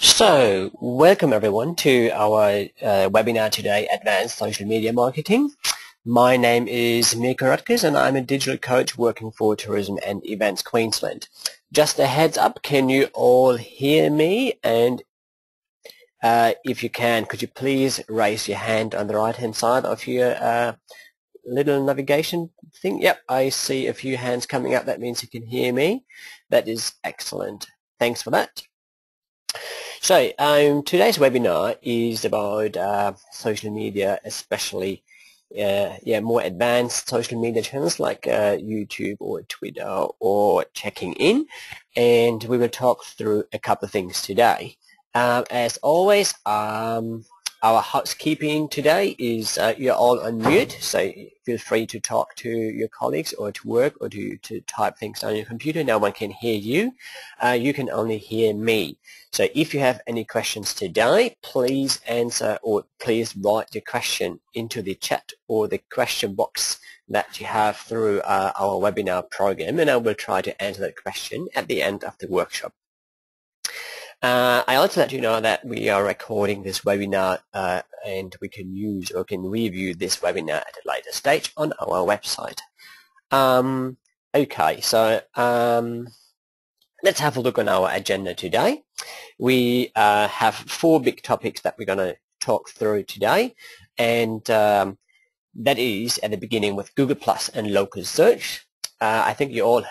So, welcome everyone to our webinar today, Advanced Social Media Marketing. My name is Mirko Rutgers and I'm a digital coach working for Tourism and Events Queensland. Just a heads up, can you all hear me? And if you can, could you please raise your hand on the right hand side of your little navigation thing? Yep, I see a few hands coming up. That means you can hear me. That is excellent. Thanks for that. So today's webinar is about social media, especially more advanced social media channels like YouTube or Twitter or checking in, and we will talk through a couple of things today. As always, our housekeeping today is you're all on mute, so feel free to talk to your colleagues or to work or to type things on your computer. No one can hear you. You can only hear me. So if you have any questions today, please answer or please write your question into the chat or the question box that you have through our webinar program, and I will try to answer that question at the end of the workshop. I also let you know that we are recording this webinar and we can use or can review this webinar at a later stage on our website. Okay, so let's have a look on our agenda today. We have 4 big topics that we're going to talk through today, and that is at the beginning with Google Plus and local search. I think you all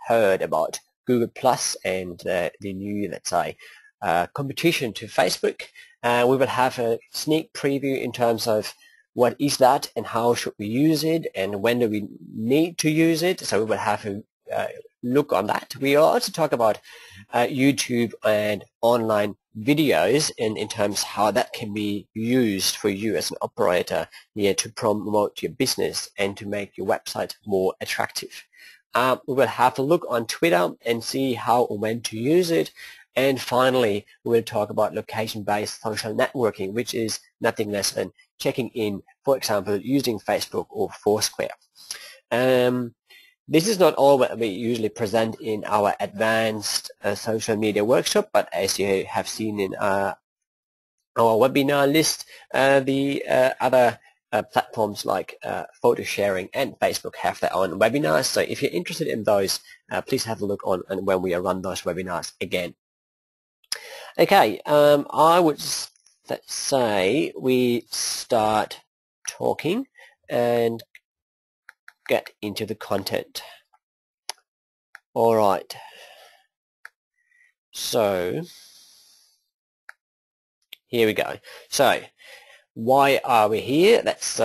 heard about Google Plus and the new, let's say, competition to Facebook. We will have a sneak preview in terms of what is that and how should we use it and when do we need to use it. So we will have a look on that. We will also talk about YouTube and online videos in terms of how that can be used for you as an operator here to promote your business and to make your website more attractive. We will have a look on Twitter and see how or when to use it. And finally, we'll talk about location-based social networking, which is nothing less than checking in, for example, using Facebook or Foursquare. This is not all what we usually present in our advanced social media workshop, but as you have seen in our webinar list, the other platforms like photo sharing and Facebook have their own webinars. So if you're interested in those, please have a look on and when we run those webinars again. Okay, I would say we start talking and get into the content. All right. So here we go. So why are we here? That's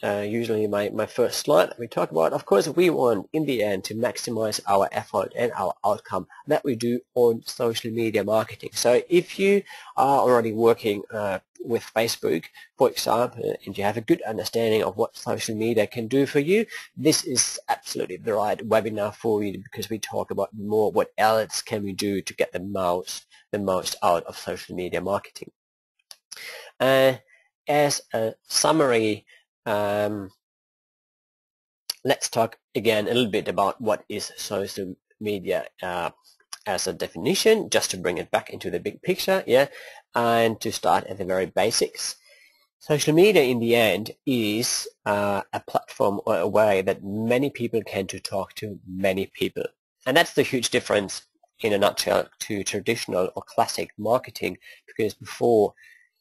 usually my first slide that we talk about. Of course, we want in the end to maximize our effort and our outcome that we do on social media marketing. So if you are already working with Facebook, for example, and you have a good understanding of what social media can do for you, this is absolutely the right webinar for you, because we talk about more what else can we do to get the most out of social media marketing. As a summary, let's talk again a little bit about what is social media as a definition, just to bring it back into the big picture, yeah, and to start at the very basics. Social media in the end is a platform or a way that many people can to talk to many people. And that's the huge difference in a nutshell to traditional or classic marketing, because before,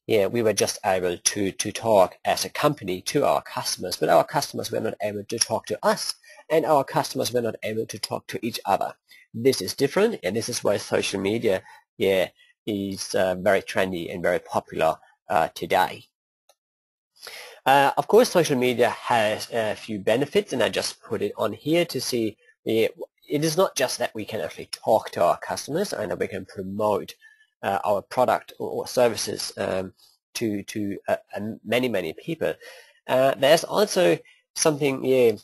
yeah, we were just able to talk as a company to our customers, but our customers were not able to talk to us, and our customers were not able to talk to each other. This is different, and this is why social media, yeah, is very trendy and very popular today. Of course, social media has a few benefits, and I just put it on here to see. It is not just that we can actually talk to our customers and that we can promote our product or services to many people. There's also something, yeah,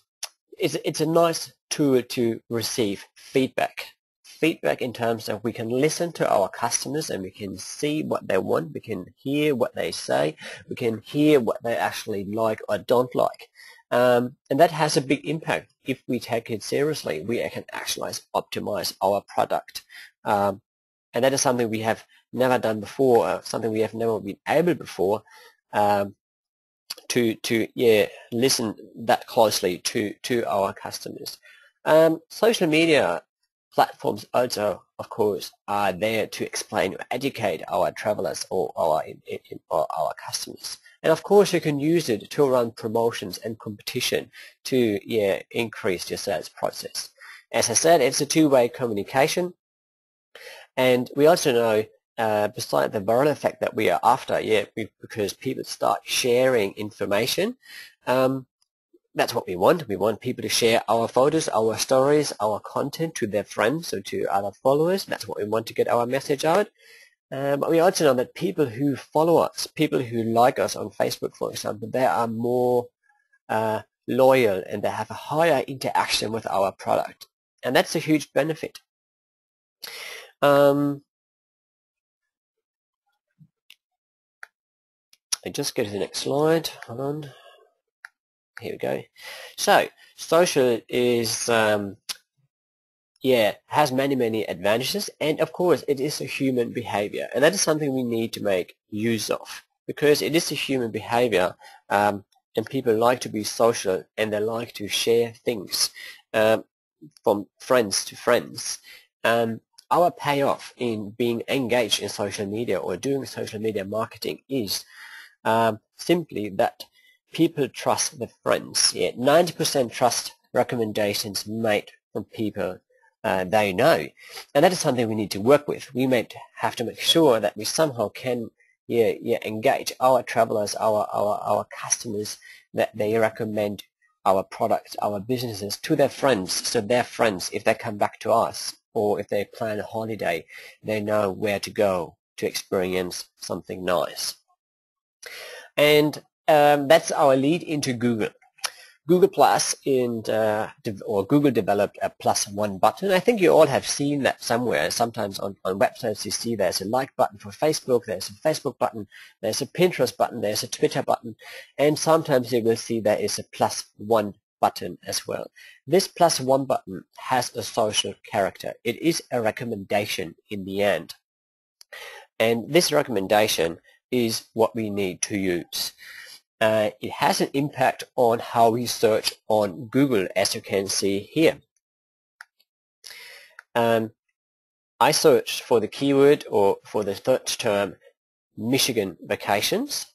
it's a nice tool to receive feedback. Feedback in terms of we can listen to our customers and we can see what they want, we can hear what they say, we can hear what they actually like or don't like. And that has a big impact. If we take it seriously, we can actually optimize our product. And that is something we have never done before, something we have never been able before, to listen that closely to our customers. Social media platforms also, of course, are there to explain or educate our travelers or our customers. And of course, you can use it to run promotions and competition to increase your sales process. As I said, it's a two-way communication. And we also know, besides the viral effect that we are after, because people start sharing information, that's what we want. We want people to share our photos, our stories, our content to their friends or to other followers. That's what we want to get our message out. But we also know that people who follow us, people who like us on Facebook, for example, they are more loyal and they have a higher interaction with our product. And that's a huge benefit. I just go to the next slide. Hold on. Here we go. So social is has many advantages, and of course it is a human behavior, and that is something we need to make use of, because it is a human behavior, and people like to be social and they like to share things from friends to friends. Our payoff in being engaged in social media or doing social media marketing is simply that people trust their friends. 90% trust recommendations made from people they know, and that is something we need to work with. We may have to make sure that we somehow can engage our travelers, our customers, that they recommend our products, our businesses to their friends, so their friends, if they come back to us or if they plan a holiday, they know where to go to experience something nice. And that's our lead into Google. Google Plus or Google developed a +1 button. I think you all have seen that somewhere. Sometimes on websites you see there's a like button for Facebook, there's a Facebook button, there's a Pinterest button, there's a Twitter button, and sometimes you will see there is a +1 button as well. This +1 button has a social character. It is a recommendation in the end. And this recommendation is what we need to use. It has an impact on how we search on Google, as you can see here. I searched for the keyword or for the search term Michigan vacations,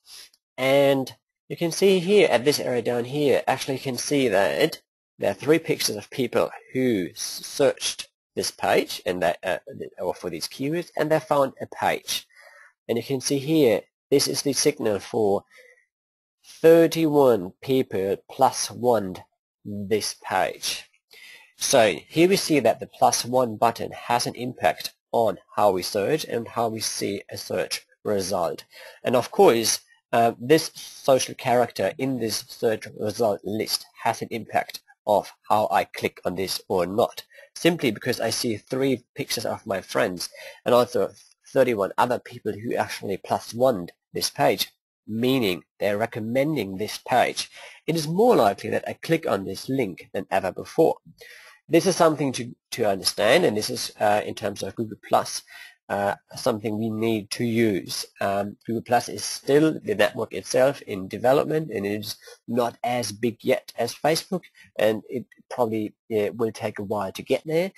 and you can see here at this area down here, actually you can see that there are 3 pictures of people who searched this page and that or for these keywords, and they found a page. And you can see here, this is the signal for 31 people +1 this page. So here we see that the +1 button has an impact on how we search and how we see a search result. And of course, this social character in this search result list has an impact of how I click on this or not, simply because I see 3 pictures of my friends and also 31 other people who actually +1 this page, meaning they're recommending this page. It is more likely that I click on this link than ever before. This is something to understand, and this is in terms of Google Plus, something we need to use. Google Plus is still the network itself in development, and it is not as big yet as Facebook, and it probably will take a while to get there.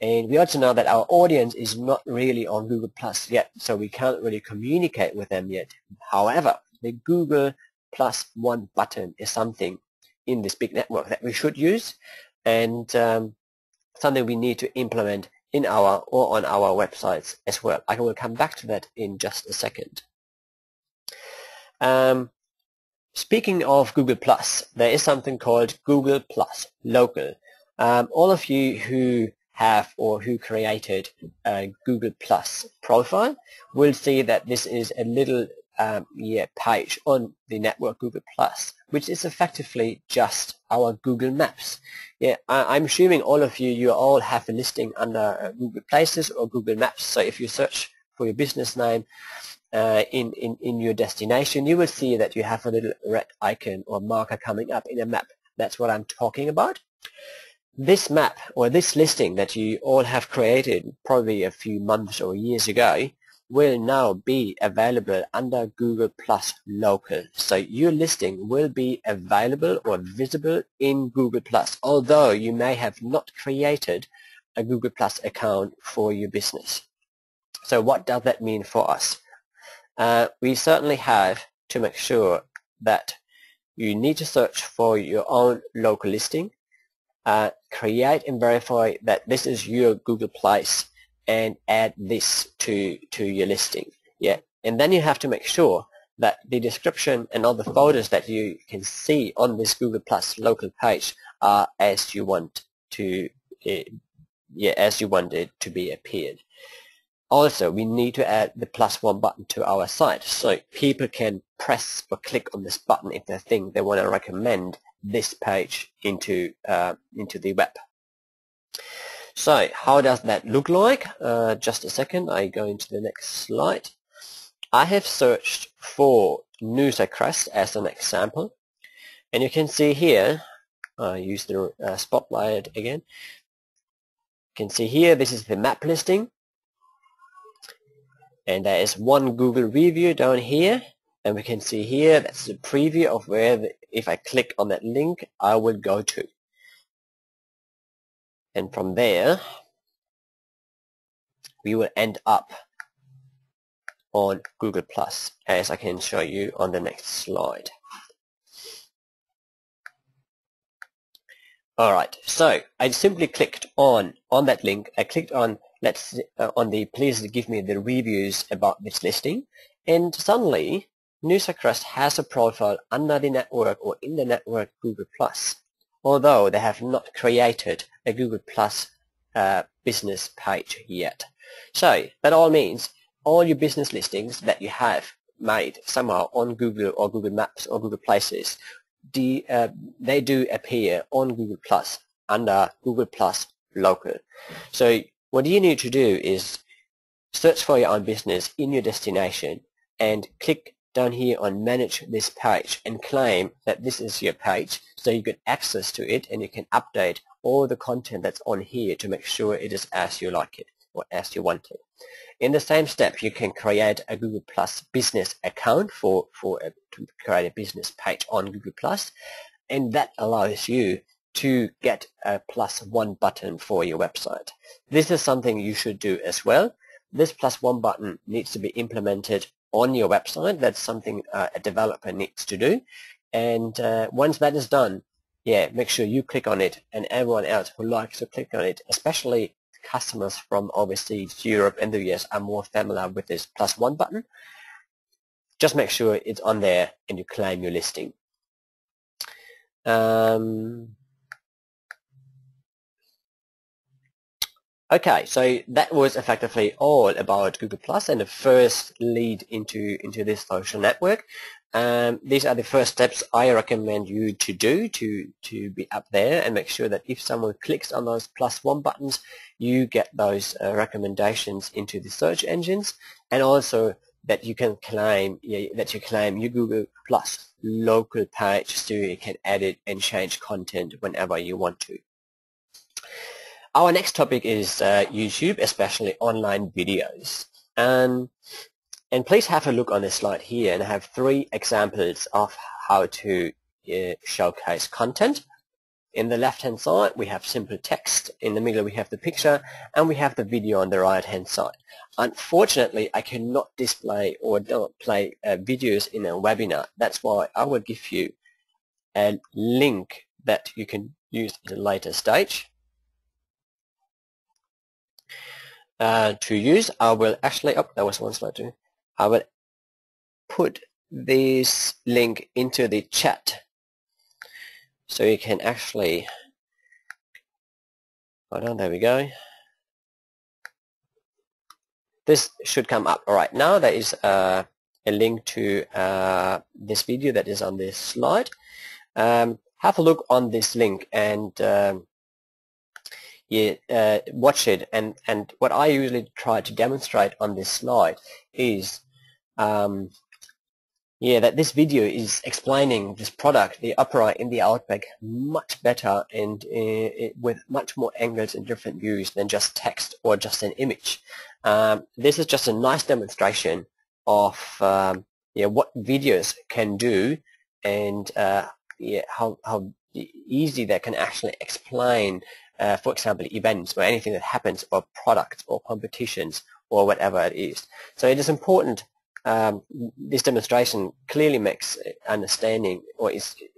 And we also know that our audience is not really on Google Plus yet, so we can't really communicate with them yet. However, the Google Plus One button is something in this big network that we should use, and something we need to implement in our or on our websites as well. I will come back to that in just a second. Speaking of Google Plus, there is something called Google Plus Local. All of you who have or who created a Google Plus profile will see that this is a little page on the network Google Plus, which is effectively just our Google Maps. I'm assuming all of you all have a listing under Google Places or Google Maps. So if you search for your business name in your destination, you will see that you have a little red icon or marker coming up in a map. That's what I'm talking about. This map or this listing that you all have created probably a few months or years ago will now be available under Google Plus Local. So your listing will be available or visible in Google Plus, although you may have not created a Google Plus account for your business. So what does that mean for us? We certainly have to make sure that you need to search for your own local listing, create and verify that this is your Google Place, and add this to your listing. And then you have to make sure that the description and all the photos that you can see on this Google Plus Local page are as you want to as you want it to be appeared. Also, we need to add the +1 button to our site, so people can press or click on this button if they think they want to recommend this page into the web. So how does that look like? Just a second, I go into the next slide. I have searched for Newsacrest as an example, and you can see here, I use the spotlight again. You can see here, this is the map listing, and there is one Google review down here, and we can see here that's the preview of where if I click on that link I will go to. And from there, we will end up on Google Plus, as I can show you on the next slide. Alright, so I simply clicked on that link. I clicked on please give me the reviews about this listing, and suddenly Newsacrest has a profile under the network or in the network Google Plus, although they have not created a Google Plus business page yet. So that all means all your business listings that you have made somehow on Google or Google Maps or Google Places, they do appear on Google Plus under Google Plus Local. So what you need to do is search for your own business in your destination and click down here on manage this page and claim that this is your page, so you get access to it and you can update all the content that's on here to make sure it is as you like it or as you want it. In the same step, you can create a Google Plus business account to create a business page on Google Plus, and that allows you to get a +1 button for your website. This is something you should do as well. This +1 button needs to be implemented on your website. That's something a developer needs to do, and once that is done, make sure you click on it, and everyone else who likes to click on it, especially customers from overseas, Europe and the US, are more familiar with this +1 button. Just make sure it's on there and you claim your listing. Okay, so that was effectively all about Google Plus and the first lead into this social network. These are the first steps I recommend you to do to be up there and make sure that if someone clicks on those +1 buttons, you get those recommendations into the search engines, and also that you can claim your Google Plus local page so you can edit and change content whenever you want to. Our next topic is YouTube, especially online videos. And please have a look on this slide here, and I have 3 examples of how to showcase content. In the left-hand side, we have simple text. In the middle, we have the picture, and we have the video on the right-hand side. Unfortunately, I cannot display or don't play videos in a webinar. That's why I will give you a link that you can use at a later stage. To use, I will actually, oh, that was one slide too. I will put this link into the chat so you can actually, hold on, there we go. This should come up. All right, now there is a link to this video that is on this slide. Have a look on this link and watch it. And what I usually try to demonstrate on this slide is that this video is explaining this product, the opera in the Outback, much better and with much more angles and different views than just text or just an image. This is just a nice demonstration of what videos can do, and how easy they can actually explain, for example, events or anything that happens, or products or competitions or whatever it is. So it is important. This demonstration clearly makes understanding, or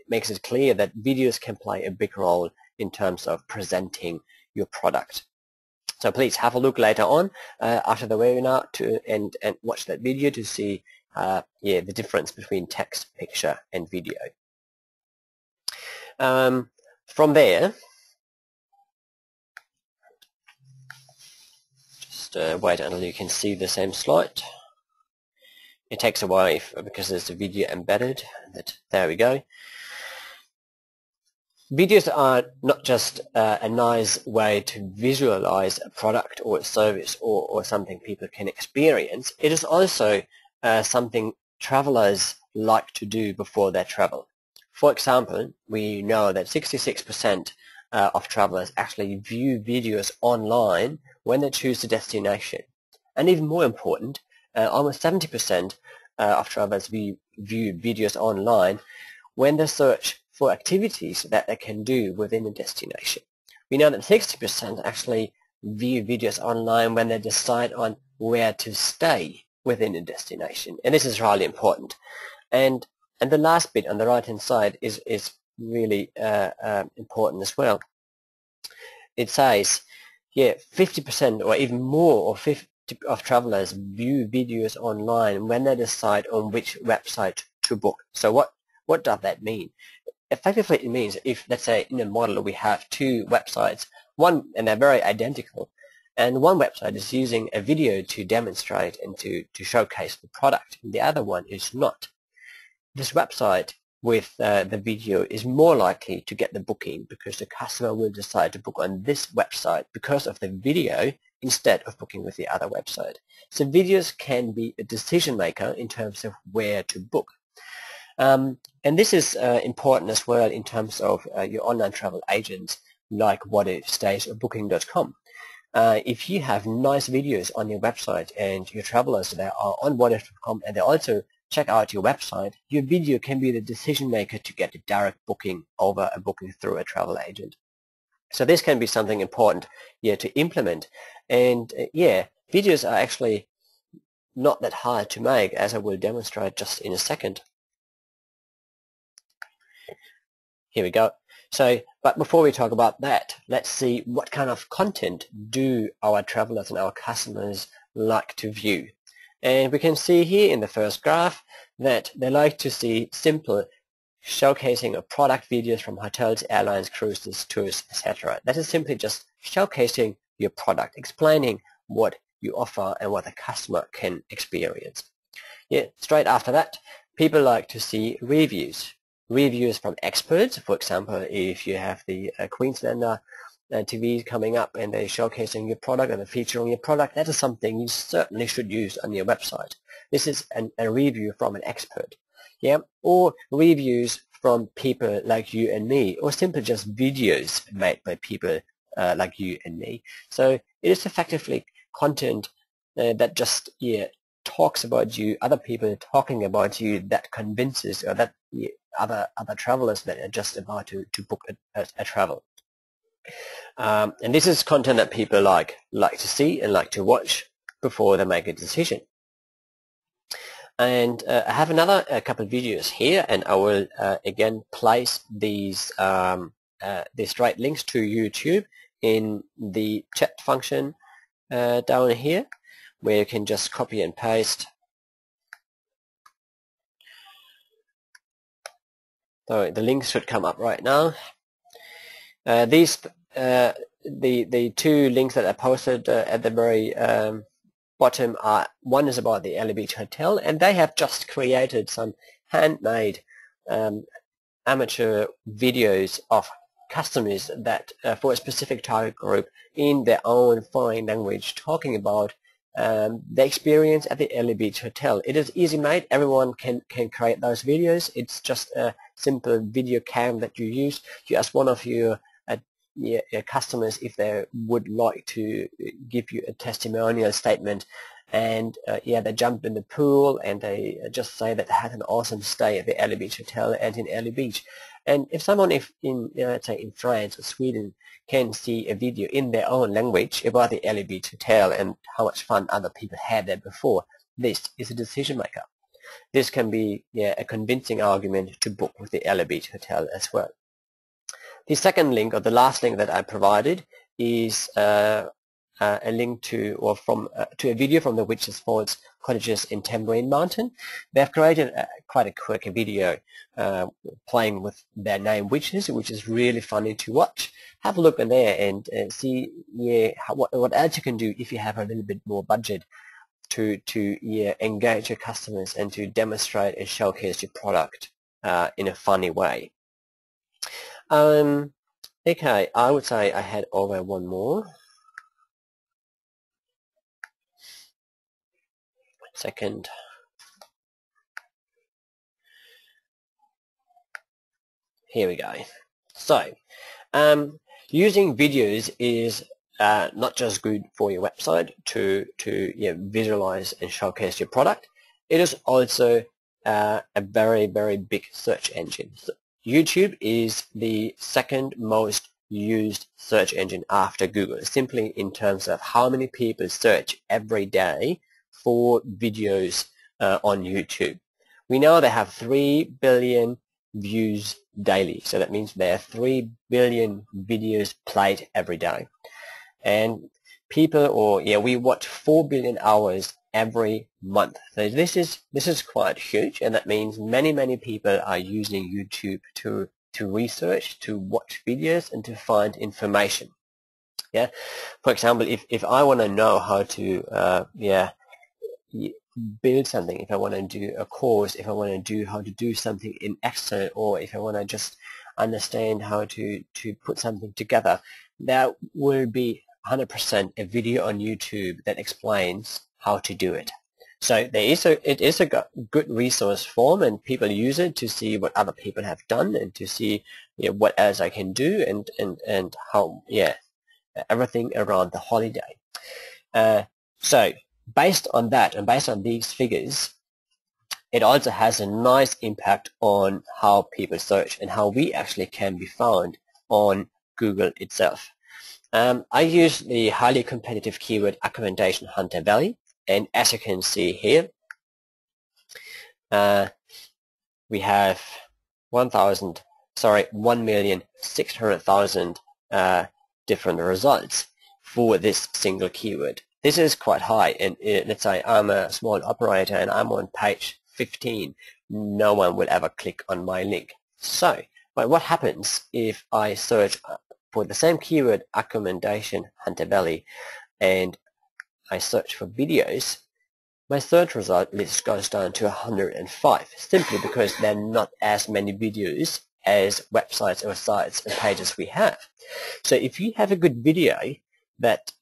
makes it clear that videos can play a big role in terms of presenting your product. So please have a look later on after the webinar and watch that video to see the difference between text, picture, and video. From there, just wait until you can see the same slide. It takes a while because there's a video embedded. There we go. Videos are not just a nice way to visualize a product or a service or something people can experience. It is also something travelers like to do before they travel. For example, we know that 66% of travelers actually view videos online when they choose a destination. And even more important, almost 70% of travelers view videos online when they search for activities that they can do within a destination. We know that 60% actually view videos online when they decide on where to stay within a destination. And this is really important. And the last bit on the right-hand side is really important as well. It says, 50% or even more of travelers view videos online when they decide on which website to book. So what does that mean? Effectively, it means if, let's say, in a model we have 2 websites, and they're very identical, and one website is using a video to demonstrate and to showcase the product, and the other one is not. This website with the video is more likely to get the booking because the customer will decide to book on this website because of the video instead of booking with the other website. So videos can be a decision maker in terms of where to book. And this is important as well in terms of your online travel agents like WhatIfStays or Booking.com. If you have nice videos on your website and your travelers that are on WhatIf.com and they also check out your website, your video can be the decision maker to get a direct booking over a booking through a travel agent. So this can be something important to implement. And videos are actually not that hard to make, as I will demonstrate just in a second. Here we go. So, but before we talk about that, let's see what kind of content do our travelers and our customers like to view. And we can see here in the first graph that they like to see simple showcasing of product videos from hotels, airlines, cruises, tours, etc. That is simply just showcasing your product, explaining what you offer and what the customer can experience. Straight after that, people like to see reviews. Reviews from experts. For example, if you have the Queenslander TV coming up and they're showcasing your product and featuring your product, that is something you certainly should use on your website. This is a review from an expert. Or reviews from people like you and me, or simply just videos made by people like you and me. So it is effectively content that just talks about you, other people talking about you, that convinces or that other travelers that are just about to book a travel. And this is content that people like to see and like to watch before they make a decision. And I have a couple of videos here, and I will again place these straight links to YouTube in the chat function down here, where you can just copy and paste. So the links should come up right now. The two links that I posted at the very bottom are, one is about the Early Beach Hotel, and they have just created some handmade amateur videos of customers that for a specific target group in their own foreign language, talking about the experience at the Early Beach Hotel. It is easy made. Everyone can create those videos. It's just a simple video cam that you use. You ask one of your customers if they would like to give you a testimonial statement, and they jump in the pool and they just say that they had an awesome stay at the Early Beach Hotel and in Early Beach. And if someone let's say in France or Sweden can see a video in their own language about the Early Beach Hotel and how much fun other people had there before, this is a decision maker. This can be a convincing argument to book with the Early Beach Hotel as well. The second link, or the last link that I provided, is a link to a video from the Witches Falls cottages in Tambourine Mountain. They've created quite a quick video playing with their name witches, which is really funny to watch. Have a look in there and see what else you can do if you have a little bit more budget to engage your customers and to demonstrate and showcase your product in a funny way. Okay, I would say I had over one more. Second. Here we go. So, using videos is not just good for your website to visualize and showcase your product. It is also a very, very big search engine. So YouTube is the second most used search engine after Google, simply in terms of how many people search every day for videos on YouTube. We know they have 3 billion views daily, so that means there are 3 billion videos played every day. And people, we watch 4 billion hours every month. So this is quite huge, and that means many people are using YouTube to research, to watch videos, and to find information. Yeah, for example, if I want to know how to build something, if I want to do a course, if I want to do how to do something in Excel, or if I want to just understand how to put something together, there will be 100% a video on YouTube that explains how to do it. So it is a good resource form, and people use it to see what other people have done and to see what else I can do and how everything around the holiday. So based on that and based on these figures, it also has a nice impact on how people search and how we actually can be found on Google itself. I use the highly competitive keyword Accommodation Hunter Valley, and as you can see here, we have 1,600,000 different results for this single keyword. This is quite high, and let's say I'm a small operator and I'm on page 15. No one will ever click on my link. So, but what happens if I search for the same keyword, Accommodation Hunter Valley, and I search for videos? My search result list goes down to 105, simply because there are not as many videos as websites or sites and pages we have. So if you have a good video that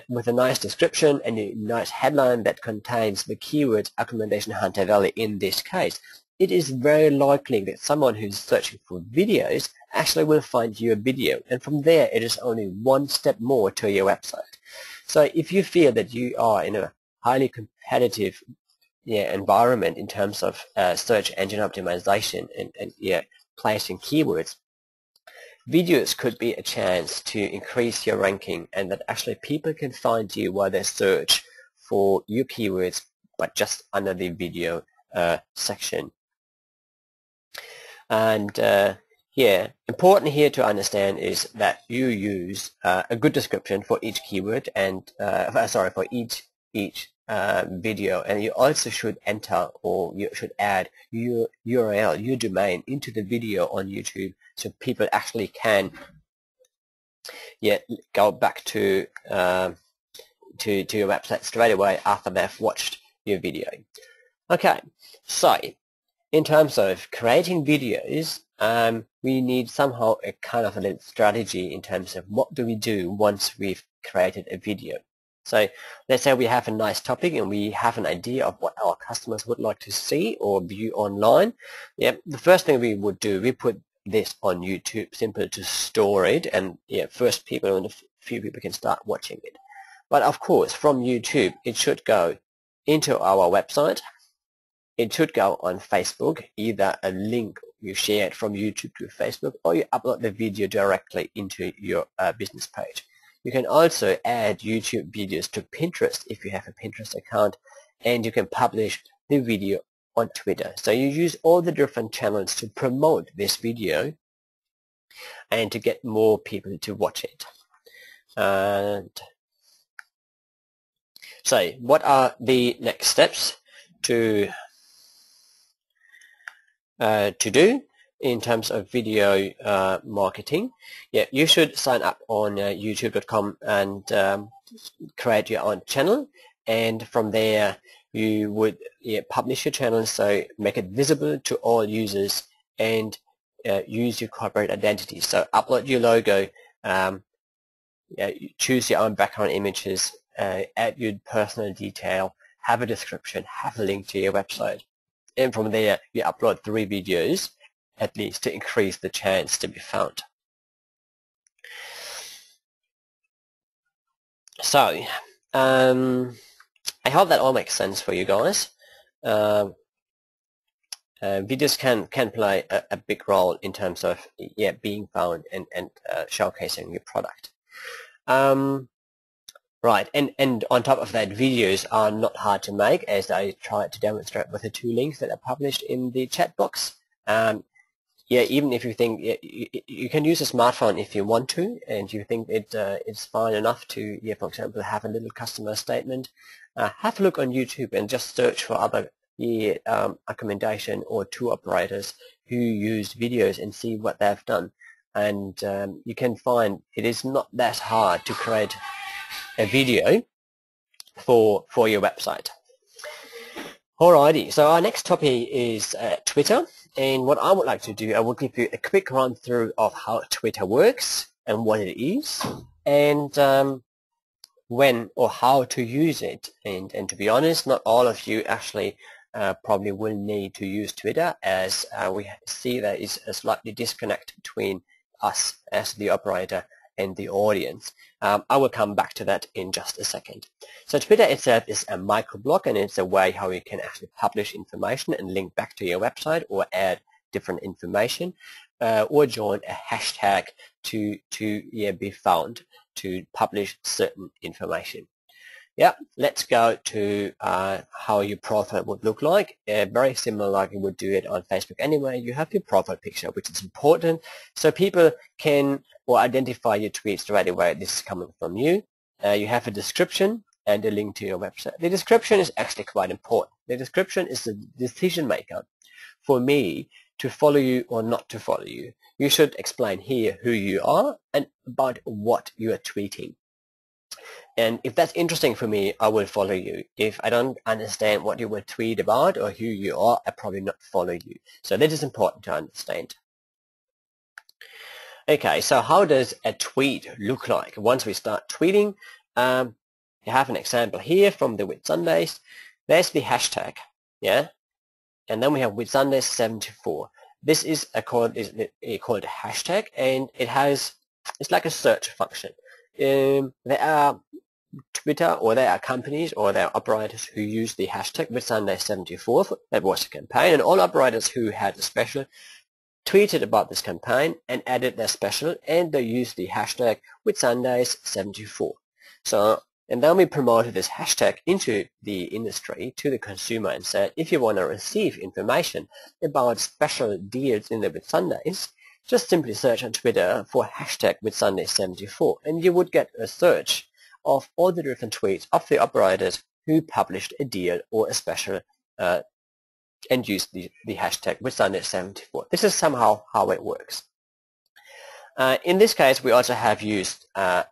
with a nice description and a nice headline that contains the keyword Accommodation Hunter Valley in this case, it is very likely that someone who's searching for videos actually will find your video, and from there it is only one step more to your website. So if you feel that you are in a highly competitive environment in terms of search engine optimization and placing keywords, videos could be a chance to increase your ranking, and that actually people can find you while they search for your keywords, but just under the video section. And important here to understand is that you use a good description for each keyword and for each video, and you also should enter, or you should add your URL, your domain, into the video on YouTube, so people actually can go back to your website straight away after they've watched your video. Okay, so in terms of creating videos, we need somehow a kind of a little strategy in terms of what do we do once we've created a video. So let's say we have a nice topic and we have an idea of what our customers would like to see or view online. The first thing we would do, we put this on YouTube, simply to store it, and first people and a few people can start watching it. But of course, from YouTube, it should go into our website. It should go on Facebook, either a link you share it from YouTube to Facebook, or you upload the video directly into your business page. You can also add YouTube videos to Pinterest if you have a Pinterest account, and you can publish the video on Twitter. So you use all the different channels to promote this video and to get more people to watch it. And so what are the next steps to do in terms of video marketing? You should sign up on youtube.com and create your own channel, and from there you would publish your channel, so make it visible to all users, and use your corporate identity. So upload your logo, choose your own background images, add your personal detail, have a description, have a link to your website, and from there you upload 3 videos at least to increase the chance to be found. So I hope that all makes sense for you guys. Videos can play a big role in terms of being found and showcasing your product. Right, and on top of that, videos are not hard to make, as I tried to demonstrate with the 2 links that are published in the chat box. Even if you think you can use a smartphone if you want to, and you think it's fine enough to, for example, have a little customer statement, have a look on YouTube and just search for other accommodation or tour operators who use videos and see what they've done. And you can find it is not that hard to create a video for your website. Alrighty, so our next topic is Twitter, and what I would like to do, I will give you a quick run through of how Twitter works and what it is, and when or how to use it. And to be honest, not all of you actually probably will need to use Twitter, as we see there is a slightly disconnect between us as the operator and the audience. I will come back to that in just a second. So Twitter itself is a microblog, and it's a way how you can actually publish information and link back to your website, or add different information, or join a hashtag to be found to publish certain information. Let's go to how your profile would look like. Very similar like you would do it on Facebook anyway. You have your profile picture, which is important, so people can identify your tweets right away. This is coming from you. You have a description and a link to your website. The description is actually quite important. The description is the decision maker for me to follow you or not to follow you. You should explain here who you are and about what you are tweeting. And if that's interesting for me, I will follow you. If I don't understand what you will tweet about or who you are, I probably not follow you. So that is important to understand. Okay, so how does a tweet look like? Once we start tweeting, you have an example here from the Whitsundays. There's the hashtag, and then we have Whitsundays 74. This is called a hashtag, and it's like a search function. There are Twitter, or there are companies, or there are operators who use the hashtag Whitsunday74. That was a campaign, and all operators who had a special tweeted about this campaign and added their special, and they used the hashtag Whitsundays74. So, and then we promoted this hashtag into the industry to the consumer and said, if you want to receive information about special deals in the Whitsundays, just simply search on Twitter for hashtag Whitsunday74, and you would get a search of all the different tweets of the operators who published a deal or a special and used the hashtag Whitsunday74. This is somehow how it works. In this case, we also have used a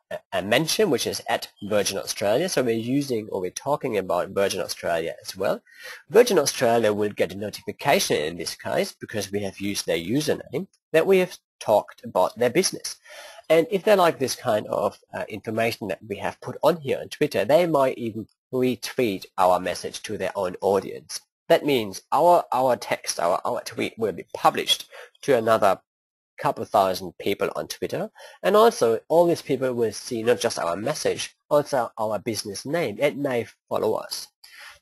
mention, which is at Virgin Australia. So we're talking about Virgin Australia as well. Virgin Australia will get a notification in this case, because we have used their username, that we have talked about their business. And if they like this kind of information that we have put on here on Twitter, they might even retweet our message to their own audience. That means our text, our tweet will be published to another couple thousand people on Twitter, and also all these people will see not just our message, also our business name, and may follow us.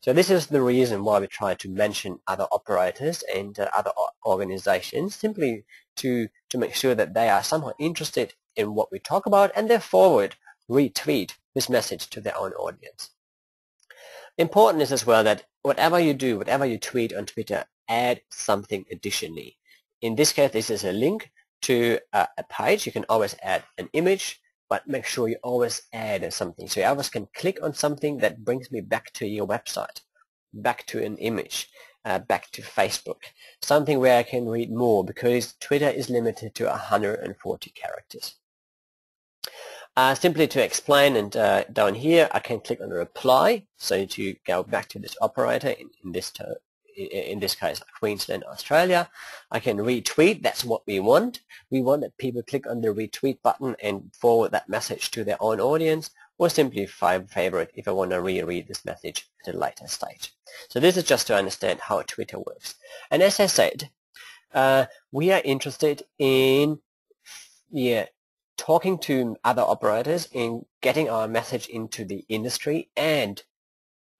So this is the reason why we try to mention other operators and other organizations, simply to make sure that they are somehow interested in what we talk about, and they forward, retweet this message to their own audience. Important is as well that whatever you do, whatever you tweet on Twitter, add something additionally. In this case, this is a link to a page. You can always add an image, but make sure you always add something. So others can click on something that brings me back to your website, back to an image, back to Facebook, something where I can read more, because Twitter is limited to 140 characters. Simply to explain, and down here I can click on the reply, so to go back to this operator, in this case Queensland, Australia. I can retweet. That's what we want. We want that people click on the retweet button and forward that message to their own audience, or simply favorite if I want to reread this message at a later stage. So this is just to understand how Twitter works. And as I said, we are interested in talking to other operators, in getting our message into the industry, and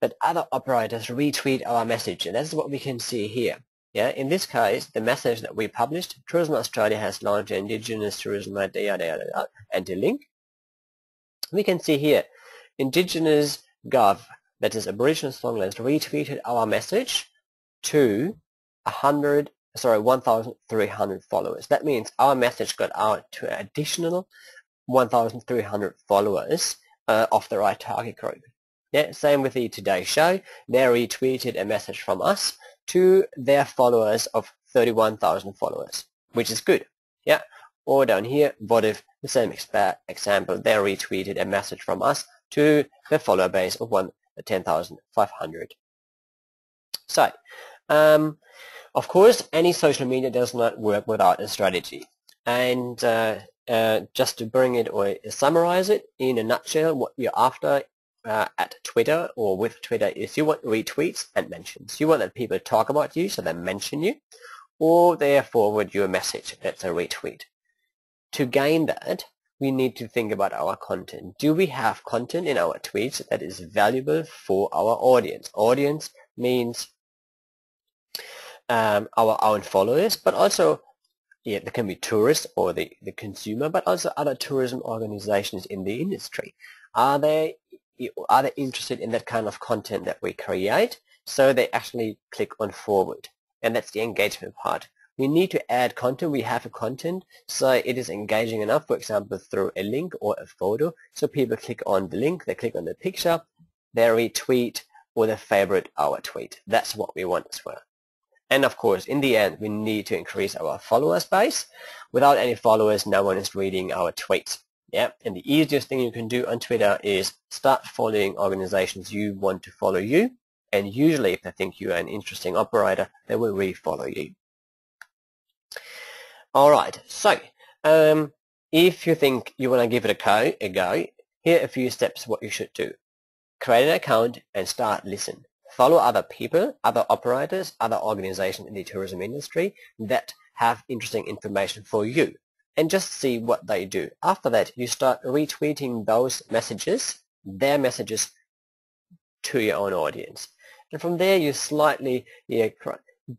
that other operators retweet our message. And that's what we can see here. Yeah, in this case, the message that we published, Tourism Australia has launched Indigenous tourism idea, and the link. We can see here, Indigenous Gov, that is Aboriginal Songlands, retweeted our message to 1,300 followers. That means our message got out to an additional 1,300 followers of the right target group. Yeah, same with the Today Show. They retweeted a message from us to their followers of 31,000 followers, which is good. Yeah. Or down here, what if the same example, they retweeted a message from us to the follower base of 10,500. So, of course, any social media does not work without a strategy. And just to bring it or summarize it in a nutshell, what you're after at Twitter or with Twitter is you want retweets and mentions. You want that people talk about you, so they mention you, or they forward you a message. That's a retweet. To gain that, we need to think about our content. Do we have content in our tweets that is valuable for our audience? Audience means our own followers, but also there can be tourists or the consumer, but also other tourism organizations in the industry. Are they interested in that kind of content that we create, so they actually click on forward? And that's the engagement part. We need to add content. We have a content, so it is engaging enough, for example, through a link or a photo, so people click on the link, they click on the picture, they retweet, or they favorite our tweet. That's what we want as well. And of course, in the end, we need to increase our followers base. Without any followers, no one is reading our tweets. Yeah, and the easiest thing you can do on Twitter is start following organizations you want to follow you, and usually if they think you are an interesting operator, they will re-follow you. Alright, so if you think you want to give it a go, here are a few steps what you should do. Create an account and start listening. follow other people, other operators, other organizations in the tourism industry that have interesting information for you, and just see what they do. After that, you start retweeting those messages, their messages, to your own audience. And from there, you slightly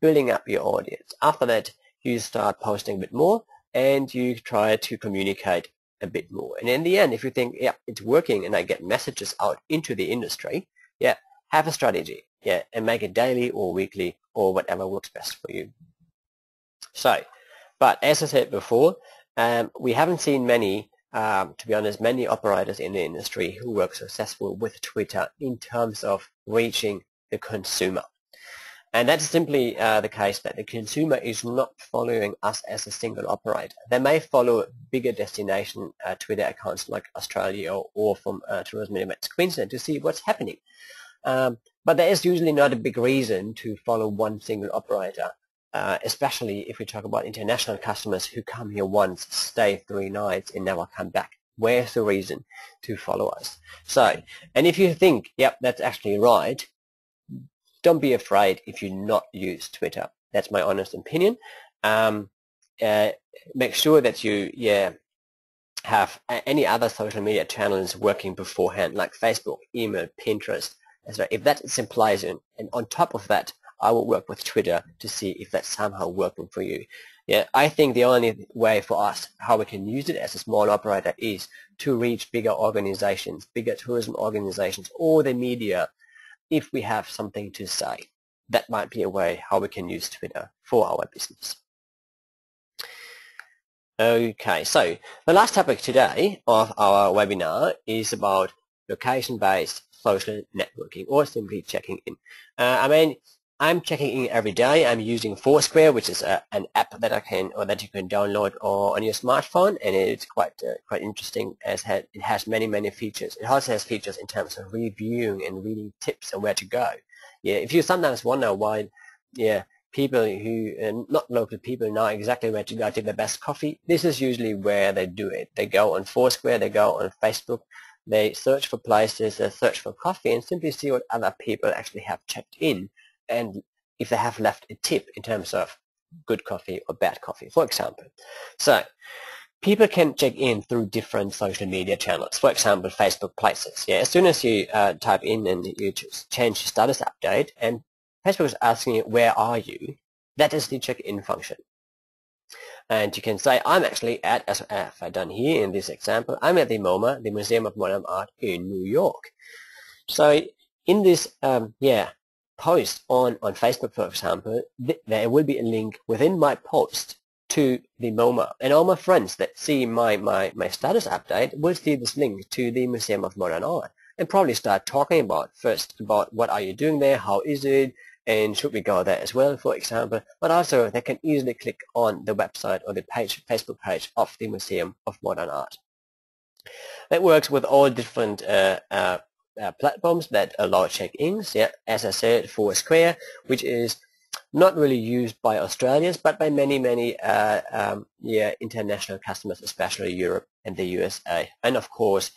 building up your audience. After that, you start posting a bit more, and you try to communicate a bit more. And in the end, if you think, yeah, it's working and I get messages out into the industry, yeah, have a strategy, yeah, and make it daily or weekly or whatever works best for you. So, but as I said before, we haven't seen many, to be honest, many operators in the industry who work successful with Twitter in terms of reaching the consumer. And that's simply the case that the consumer is not following us as a single operator. They may follow bigger destination Twitter accounts like Australia or from Tourism Events Queensland to see what's happening. But there is usually not a big reason to follow one single operator, especially if we talk about international customers who come here once, stay 3 nights and never come back. Where's the reason to follow us? So, and if you think, yep, that's actually right, don't be afraid if you not use Twitter. That's my honest opinion. Make sure that you have any other social media channels working beforehand, like Facebook, email, Pinterest. So if that implies and on top of that, I will work with Twitter to see if that's somehow working for you. Yeah, I think the only way for us, how we can use it as a small operator, is to reach bigger organizations, bigger tourism organizations, or the media, if we have something to say. That might be a way how we can use Twitter for our business. Okay, so the last topic today of our webinar is about location-based social networking, or simply checking in. I mean, I'm checking in every day. I'm using Foursquare, which is an app that you can download on your smartphone, and it's quite interesting as it has many features. It also has features in terms of reviewing and reading tips on where to go. Yeah, if you sometimes wonder why, people who not local people know exactly where to go to the best coffee, this is usually where they do it. They go on Foursquare, they go on Facebook, they search for places, they search for coffee, and simply see what other people actually have checked in, and if they have left a tip in terms of good coffee or bad coffee, for example. So people can check in through different social media channels, for example, Facebook Places. Yeah, as soon as you type in and you change status update, and Facebook is asking you, where are you? That is the check-in function. And you can say, I'm actually at, as I've done here in this example, I'm at the MoMA, the Museum of Modern Art in New York. So in this, post on Facebook, for example, there will be a link within my post to the MoMA, and all my friends that see my status update will see this link to the Museum of Modern Art and probably start talking about what are you doing there, how is it, and should we go there as well, for example. But also they can easily click on the website or the Facebook page of the Museum of Modern Art. That works with all different platforms that allow check-ins. Yeah, as I said, Foursquare, which is not really used by Australians, but by many international customers, especially Europe and the USA, and of course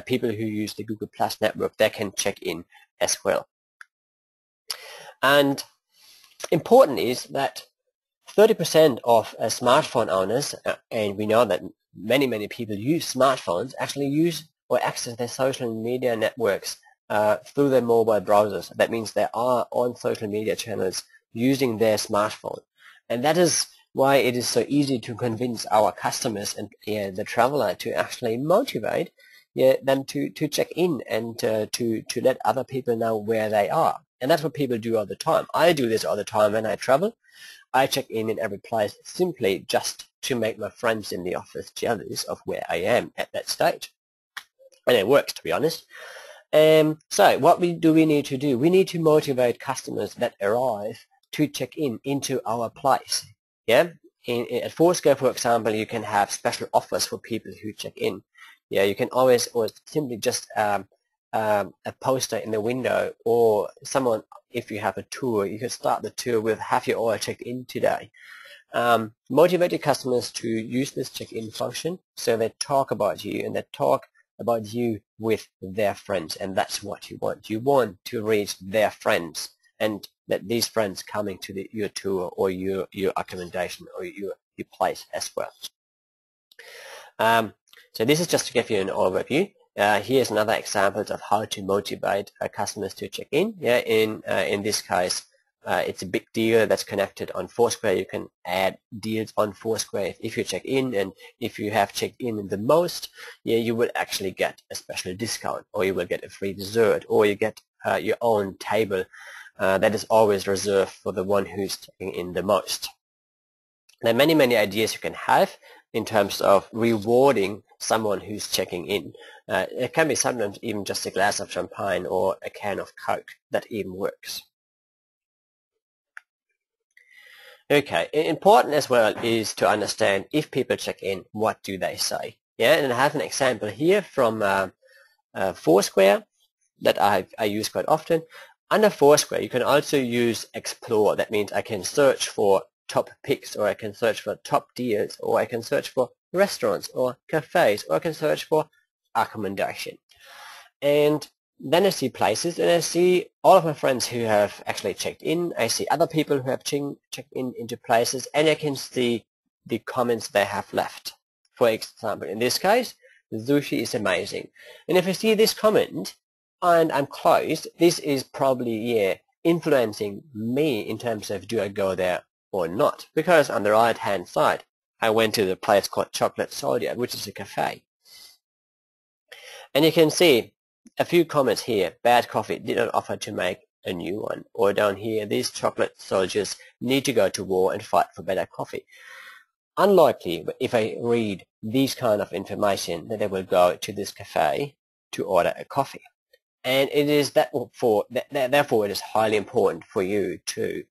people who use the Google Plus network, they can check in as well. And important is that 30% of smartphone owners, and we know that many people use smartphones, actually use or access their social media networks through their mobile browsers. That means they are on social media channels using their smartphone. And that is why it is so easy to convince our customers and the traveler to actually motivate them to check in and to let other people know where they are. And that's what people do all the time. I do this all the time when I travel. I check in every place simply just to make my friends in the office jealous of where I am at that stage. And it works, to be honest. So what do we need to do? We need to motivate customers that arrive to check in into our place. Yeah, at Foursquare, for example, you can have special offers for people who check in. Yeah, you can always, or simply just a poster in the window, or someone, if you have a tour, you can start the tour with, have you all checked in today? Motivate your customers to use this check-in function, so they talk about you, and they talk about you with their friends, and that's what you want. You want to reach their friends, and that these friends coming to your tour or your accommodation or your place as well. So this is just to give you an overview. Here's another example of how to motivate customers to check in. Yeah, in this case, it's a big deal that's connected on Foursquare. You can add deals on Foursquare if you check in, and if you have checked in the most, yeah, you will actually get a special discount, or you will get a free dessert, or you get your own table that is always reserved for the one who's checking in the most. There are many ideas you can have in terms of rewarding someone who's checking in. It can be sometimes even just a glass of champagne or a can of Coke. That even works. Okay, important as well is to understand if people check in, what do they say? Yeah, and I have an example here from Foursquare that I use quite often. Under Foursquare, you can also use Explore. That means I can search for top picks, or I can search for top deals, or I can search for restaurants or cafes, or I can search for accommodation. And then I see places, and I see all of my friends who have actually checked in. I see other people who have checked in into places, and I can see the comments they have left. For example, in this case, the sushi is amazing. And if I see this comment and I'm closed, this is probably influencing me in terms of do I go there or not, because on the right hand side I went to the place called Chocolate Soldier, which is a cafe, and you can see a few comments here. Bad coffee, did not offer to make a new one. Or down here, these chocolate soldiers need to go to war and fight for better coffee. Unlikely, if I read these kind of information, that they will go to this cafe to order a coffee. And it is therefore it is highly important for you to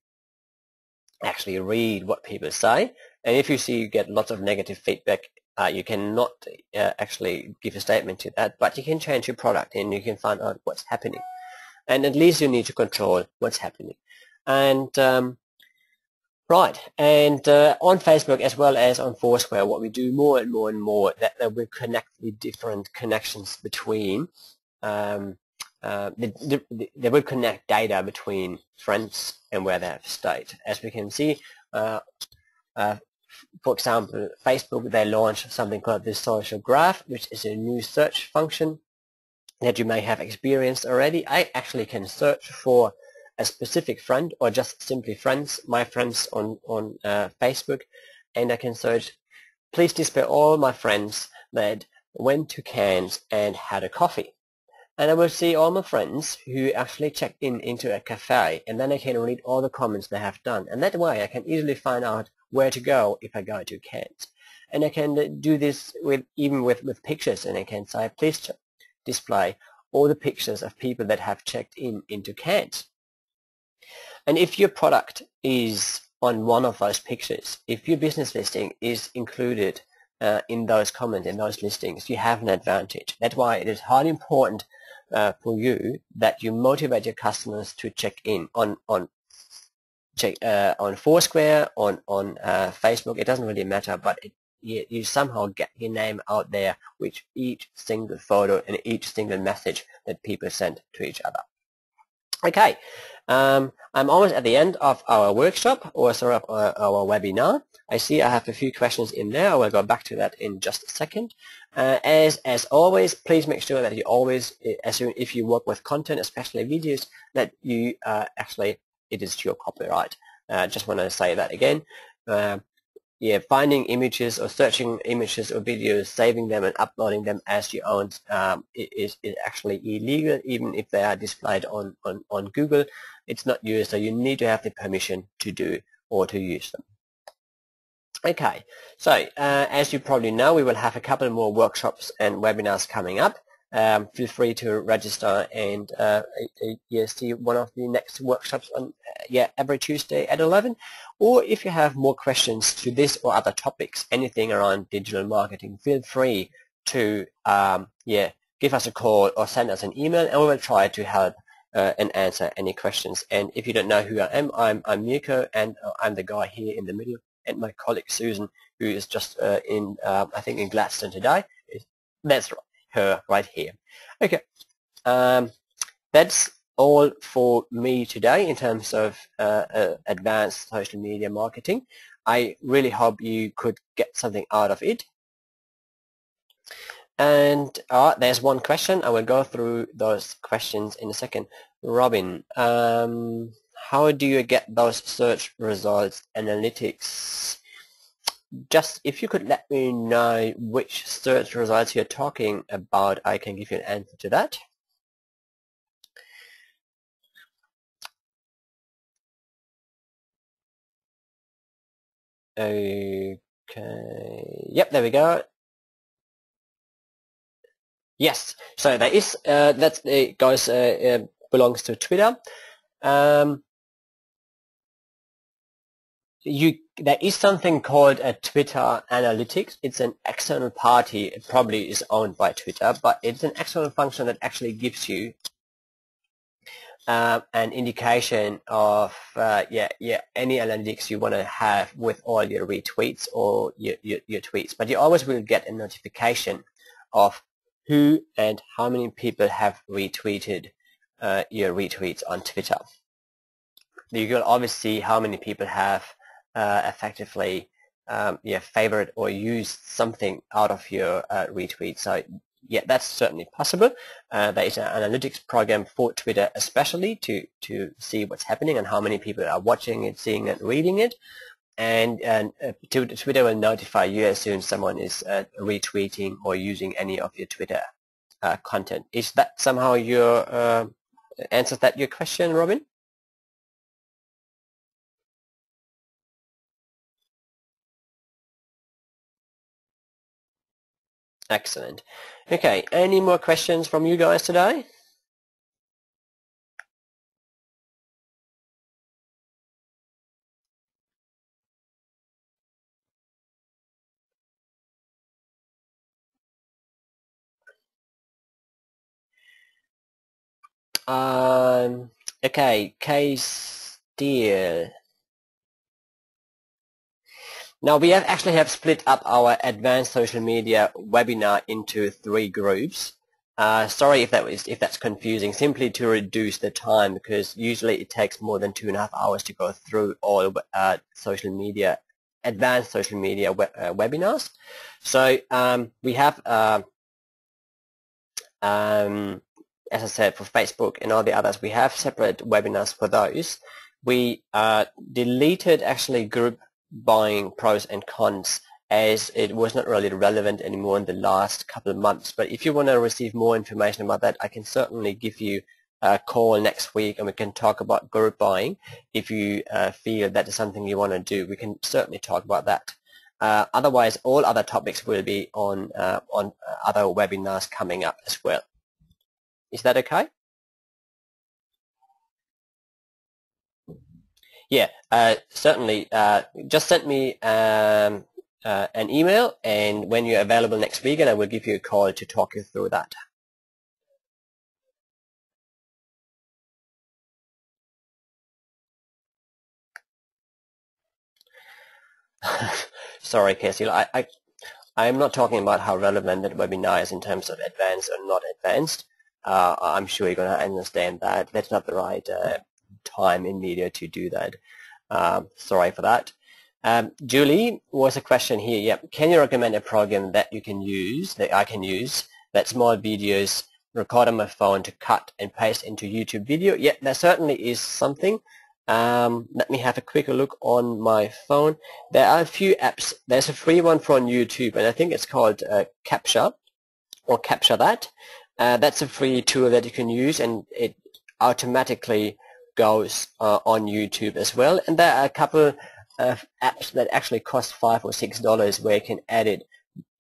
actually read what people say. And if you see you get lots of negative feedback, you cannot actually give a statement to that, but you can change your product and you can find out what's happening. And at least you need to control what's happening. And right, and on Facebook as well as on Foursquare, what we do more and more that we connect the different connections between they will connect data between friends and where they have stayed. As we can see, for example, Facebook, they launched something called the social graph, which is a new search function that you may have experienced already. I actually can search for a specific friend, or just simply friends, my friends on Facebook, and I can search, please display all my friends that went to Cairns and had a coffee. And I will see all my friends who actually checked in into a cafe, and then I can read all the comments they have done. And that way I can easily find out where to go if I go to Cairns. And I can do this even with pictures, and I can say, please display all the pictures of people that have checked in into Cairns. And if your product is on one of those pictures, if your business listing is included in those comments, in those listings, you have an advantage. That's why it is highly important for you that you motivate your customers to check in on Foursquare, on Facebook. It doesn't really matter, but you somehow get your name out there with each single photo and each single message that people send to each other. Okay, I'm almost at the end of our workshop, or sorry, of our webinar. I see I have a few questions in there. I will go back to that in just a second. As always, please make sure that you always, if you work with content, especially videos, that you actually, it is your copyright. Just want to say that again. Finding images or searching images or videos, saving them and uploading them as your own is actually illegal, even if they are displayed on Google. It's not yours, so you need to have the permission to do or to use them. Okay, so as you probably know, we will have a couple more workshops and webinars coming up. Feel free to register and see one of the next workshops on every Tuesday at 11. Or if you have more questions to this or other topics, anything around digital marketing, feel free to give us a call or send us an email, and we will try to help and answer any questions. And if you don't know who I am, I'm Mirko, and I'm the guy here in the middle, and my colleague Susan, who is just I think in Gladstone today. That's right. her right here. Okay, that's all for me today in terms of advanced social media marketing. I really hope you could get something out of it. And there's one question. I will go through those questions in a second. Robin, how do you get those search results analytics? Just if you could let me know which search results you're talking about, I can give you an answer to that. Okay, yep, there we go. Yes, so there is that goes belongs to Twitter. There is something called a Twitter Analytics. It's an external party. It probably is owned by Twitter, but it's an external function that actually gives you an indication of any analytics you want to have with all your retweets or your tweets. But you always will get a notification of who and how many people have retweeted your retweets on Twitter. You can always see how many people have effectively favored or used something out of your retweet. So yeah, that's certainly possible. There is an analytics program for Twitter especially to see what's happening and how many people are watching it, seeing it, reading it. And Twitter will notify you as soon as someone is retweeting or using any of your Twitter content. Is that somehow your answers that your question, Robin? Excellent. Okay, any more questions from you guys today? Okay, case deal. Now we actually have split up our advanced social media webinar into 3 groups. Sorry if that's confusing, simply to reduce the time, because usually it takes more than 2.5 hours to go through all social media, advanced social media webinars. So we have, as I said, for Facebook and all the others, we have separate webinars for those. We deleted actually group buying pros and cons, as it was not really relevant anymore in the last couple of months. But if you want to receive more information about that, I can certainly give you a call next week and we can talk about group buying. If you feel that is something you want to do, we can certainly talk about that. Otherwise, all other topics will be on other webinars coming up as well. Is that okay? Yeah, certainly. Just send me an email, and when you're available next week, and I will give you a call to talk you through that. Sorry, Casey. I'm not talking about how relevant that webinar is in terms of advanced or not advanced. I'm sure you're going to understand that. That's not the right time in media to do that. Sorry for that. Julie, was a question here. Yep. Can you recommend a program that you can use, that I can use, that small videos record on my phone to cut and paste into YouTube video? Yeah, there certainly is something. Let me have a quick look on my phone. There are a few apps. There's a free one from YouTube, and I think it's called Capture or Capture That. That's a free tool that you can use, and it automatically goes on YouTube as well. And there are a couple of apps that actually cost $5 or $6 where you can edit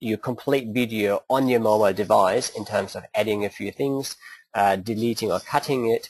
your complete video on your mobile device in terms of adding a few things, deleting or cutting it.